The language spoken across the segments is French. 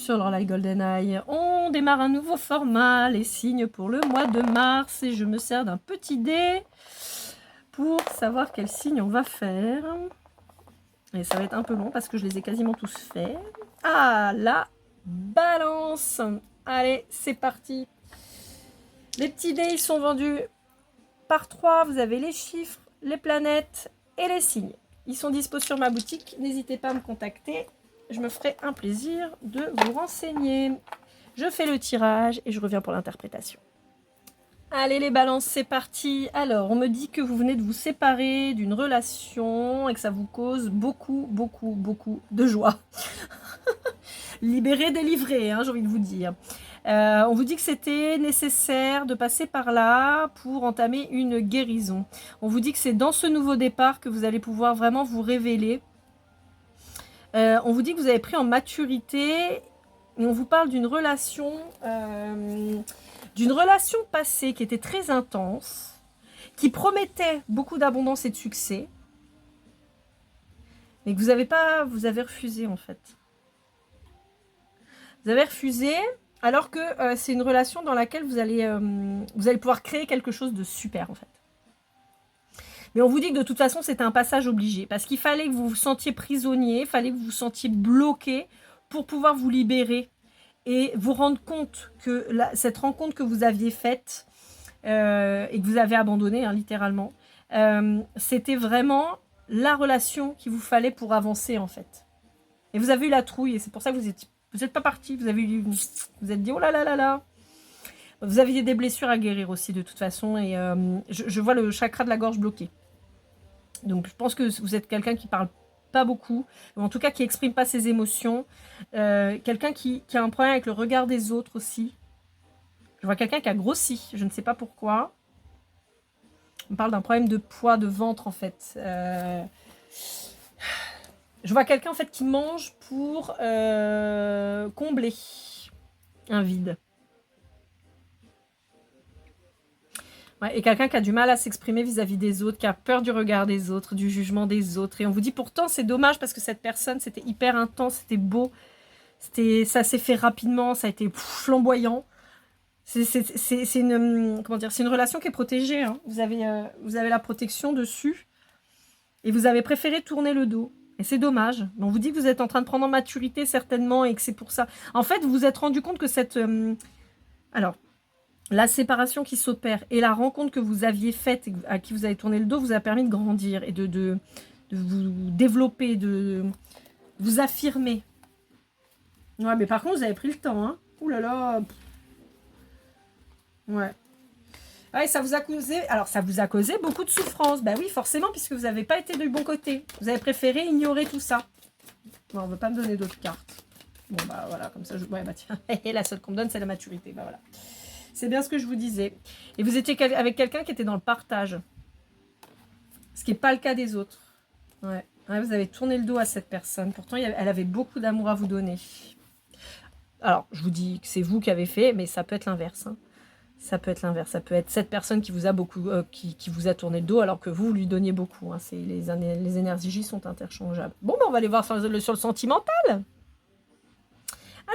sur l'Orlaï GoldenEye. On démarre un nouveau format, les signes pour le mois de mars. Et je me sers d'un petit dé pour savoir quel signe on va faire. Et ça va être un peu long parce que je les ai quasiment tous faits. Ah, la balance. Allez, c'est parti. Les petits dés, ils sont vendus par 3. Vous avez les chiffres, les planètes et les signes. Ils sont dispo sur ma boutique. N'hésitez pas à me contacter. Je me ferai un plaisir de vous renseigner. Je fais le tirage et je reviens pour l'interprétation. Allez les balances, c'est parti. Alors, on me dit que vous venez de vous séparer d'une relation et que ça vous cause beaucoup de joie. Libéré, délivré, hein, j'ai envie de vous dire. On vous dit que c'était nécessaire de passer par là pour entamer une guérison. On vous dit que c'est dans ce nouveau départ que vous allez pouvoir vraiment vous révéler. On vous dit que vous avez pris en maturité et on vous parle d'une relation passée qui était très intense, qui promettait beaucoup d'abondance et de succès, mais que vous avez refusé en fait. Vous avez refusé alors que c'est une relation dans laquelle vous allez pouvoir créer quelque chose de super en fait. Mais on vous dit que de toute façon, c'était un passage obligé. Parce qu'il fallait que vous vous sentiez prisonnier, il fallait que vous vous sentiez bloqué pour pouvoir vous libérer et vous rendre compte que cette rencontre que vous aviez faite et que vous avez abandonnée, hein, littéralement, c'était vraiment la relation qu'il vous fallait pour avancer, en fait. Et vous avez eu la trouille et c'est pour ça que vous n'êtes pas parti. Vous êtes dit, oh là là là là. Vous aviez des blessures à guérir aussi, de toute façon. Et je vois le chakra de la gorge bloqué. Donc, je pense que vous êtes quelqu'un qui parle pas beaucoup, ou en tout cas qui exprime pas ses émotions. Quelqu'un qui a un problème avec le regard des autres aussi. Je vois quelqu'un qui a grossi, je ne sais pas pourquoi. On parle d'un problème de poids, de ventre en fait. Je vois quelqu'un en fait qui mange pour combler un vide. Ouais, et quelqu'un qui a du mal à s'exprimer vis-à-vis des autres, qui a peur du regard des autres, du jugement des autres. Et on vous dit pourtant c'est dommage parce que cette personne, c'était hyper intense, c'était beau, ça s'est fait rapidement, ça a été flamboyant. C'est une relation qui est protégée. Hein. Vous avez la protection dessus et vous avez préféré tourner le dos. Et c'est dommage. On vous dit que vous êtes en train de prendre en maturité certainement et que c'est pour ça. En fait, vous vous êtes rendu compte que la séparation qui s'opère et la rencontre que vous aviez faite et à qui vous avez tourné le dos vous a permis de grandir et de vous développer, de vous affirmer. Ouais, mais par contre, vous avez pris le temps. Hein. Ouh là là. Ouais. Ouais, ça vous a causé beaucoup de souffrance. Bah oui, forcément, puisque vous n'avez pas été du bon côté. Vous avez préféré ignorer tout ça. Bon, on ne veut pas me donner d'autres cartes. Bon, bah voilà, comme ça, ouais, bah tiens. Et la seule qu'on me donne, c'est la maturité. Bah voilà. C'est bien ce que je vous disais. Et vous étiez avec quelqu'un qui était dans le partage. Ce qui n'est pas le cas des autres. Ouais. Ouais, vous avez tourné le dos à cette personne. Pourtant, elle avait beaucoup d'amour à vous donner. Alors, je vous dis que c'est vous qui avez fait, mais ça peut être l'inverse. Hein. Ça peut être l'inverse. Ça peut être cette personne qui vous a beaucoup, qui vous a tourné le dos, alors que vous lui donniez beaucoup. Hein. Les énergies sont interchangeables. Bon, ben, on va aller voir sur le sentimental.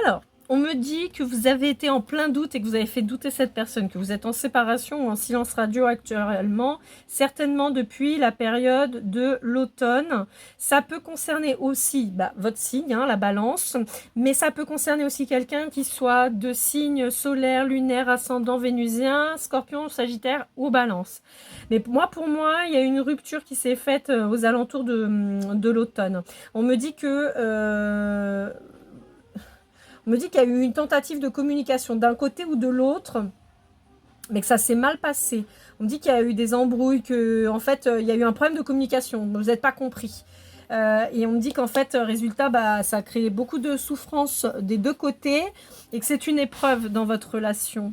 Alors, on me dit que vous avez été en plein doute et que vous avez fait douter cette personne, que vous êtes en séparation ou en silence radio actuellement, certainement depuis la période de l'automne. Ça peut concerner aussi votre signe, hein, la balance, mais ça peut concerner aussi quelqu'un qui soit de signe solaire, lunaire, ascendant, vénusien, scorpion, sagittaire ou balance. Mais pour moi, il y a une rupture qui s'est faite aux alentours de l'automne. On me dit que... On me dit qu'il y a eu une tentative de communication d'un côté ou de l'autre, mais que ça s'est mal passé. On me dit qu'il y a eu des embrouilles, qu'en fait, il y a eu un problème de communication. Vous n'êtes pas compris. Et on me dit qu'en fait, résultat, ça a créé beaucoup de souffrance des deux côtés et que c'est une épreuve dans votre relation.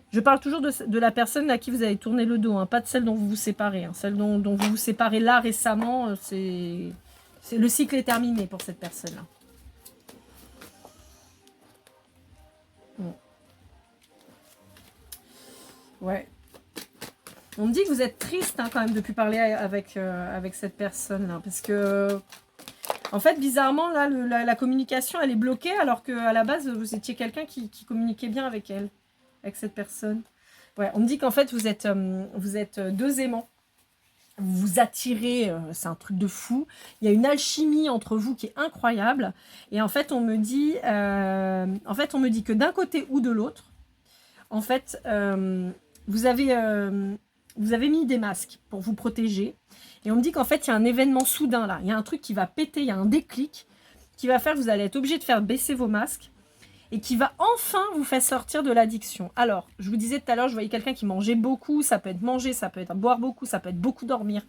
Je parle toujours de la personne à qui vous avez tourné le dos, hein, pas de celle dont vous vous séparez. Hein. Celle dont vous vous séparez là récemment, le cycle est terminé pour cette personne-là. Ouais. On me dit que vous êtes triste hein, quand même depuis parler avec cette personne-là. Parce que En fait, bizarrement, là, la communication, elle est bloquée, alors qu'à la base, vous étiez quelqu'un qui communiquait bien avec elle, avec cette personne. Ouais, on me dit qu'en fait, vous êtes deux aimants. Vous vous attirez, c'est un truc de fou. Il y a une alchimie entre vous qui est incroyable. Et en fait, on me dit que d'un côté ou de l'autre, en fait, vous avez mis des masques pour vous protéger. Et on me dit qu'en fait, il y a un événement soudain là. Il y a un truc qui va péter, il y a un déclic qui va faire que vous allez être obligé de faire baisser vos masques et qui va enfin vous faire sortir de l'addiction. Alors, je vous disais tout à l'heure, je voyais quelqu'un qui mangeait beaucoup. Ça peut être manger, ça peut être boire beaucoup, ça peut être beaucoup dormir.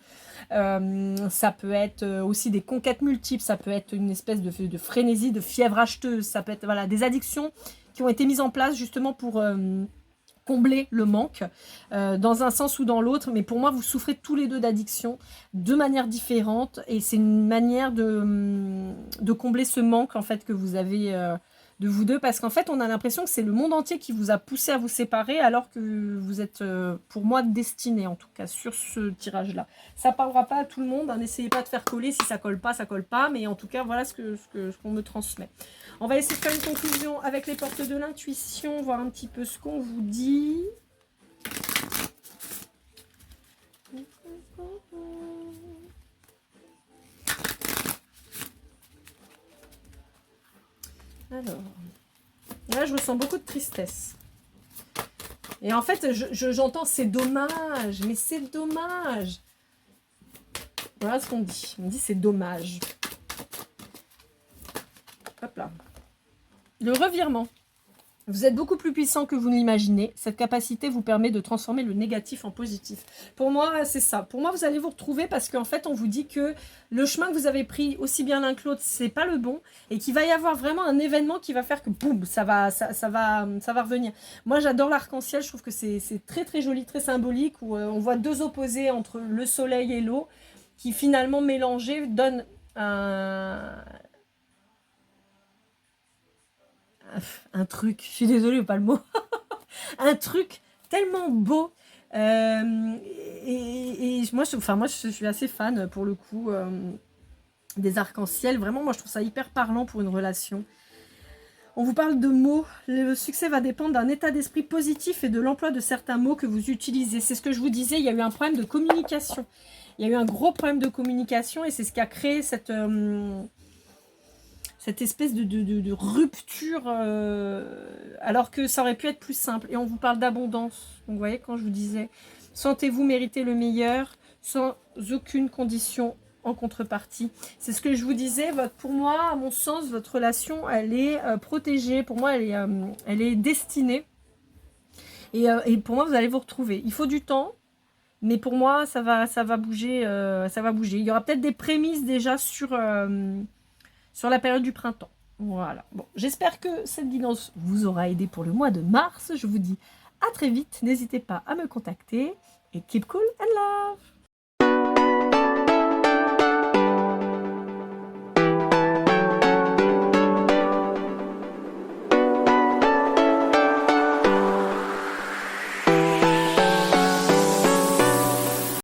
Ça peut être aussi des conquêtes multiples, ça peut être une espèce de frénésie, de fièvre acheteuse. Ça peut être voilà, des addictions qui ont été mises en place justement pour combler le manque, dans un sens ou dans l'autre, mais pour moi, vous souffrez tous les deux d'addiction, de manière différente, et c'est une manière de combler ce manque, en fait, que vous avez de vous deux, parce qu'en fait, on a l'impression que c'est le monde entier qui vous a poussé à vous séparer, alors que vous êtes, pour moi, destinés, en tout cas, sur ce tirage-là. Ça parlera pas à tout le monde, hein, n'essayez pas de faire coller, si ça colle pas, mais en tout cas, voilà ce qu'on me transmet. On va essayer de faire une conclusion avec les portes de l'intuition, voir un petit peu ce qu'on vous dit. Alors, là, je ressens beaucoup de tristesse. Et en fait, j'entends c'est dommage, mais c'est dommage. Voilà ce qu'on me dit. On me dit c'est dommage. Hop là. Le revirement. Vous êtes beaucoup plus puissant que vous ne l'imaginez. Cette capacité vous permet de transformer le négatif en positif. Pour moi, c'est ça. Pour moi, vous allez vous retrouver parce qu'en fait, on vous dit que le chemin que vous avez pris, aussi bien l'un que l'autre, c'est pas le bon. Et qu'il va y avoir vraiment un événement qui va faire que boum, ça va revenir. Moi, j'adore l'arc-en-ciel. Je trouve que c'est très très joli, très symbolique. Où on voit deux opposés entre le soleil et l'eau qui finalement mélangés donnent un truc, je suis désolée, pas le mot, un truc tellement beau. Et moi, je suis assez fan pour le coup des arcs-en-ciel. Vraiment, moi, je trouve ça hyper parlant pour une relation. On vous parle de mots. Le succès va dépendre d'un état d'esprit positif et de l'emploi de certains mots que vous utilisez. C'est ce que je vous disais, il y a eu un problème de communication. Il y a eu un gros problème de communication et c'est ce qui a créé cette espèce de rupture, alors que ça aurait pu être plus simple. Et on vous parle d'abondance. Donc vous voyez, quand je vous disais, sentez-vous mériter le meilleur sans aucune condition en contrepartie. C'est ce que je vous disais. Pour moi, à mon sens, votre relation, elle est protégée. Pour moi, elle est destinée. Et pour moi, vous allez vous retrouver. Il faut du temps. Mais pour moi, ça va bouger. Ça va bouger. Il y aura peut-être des prémices déjà sur la période du printemps. Voilà. Bon, j'espère que cette guidance vous aura aidé pour le mois de mars. Je vous dis à très vite. N'hésitez pas à me contacter. Et keep cool and love!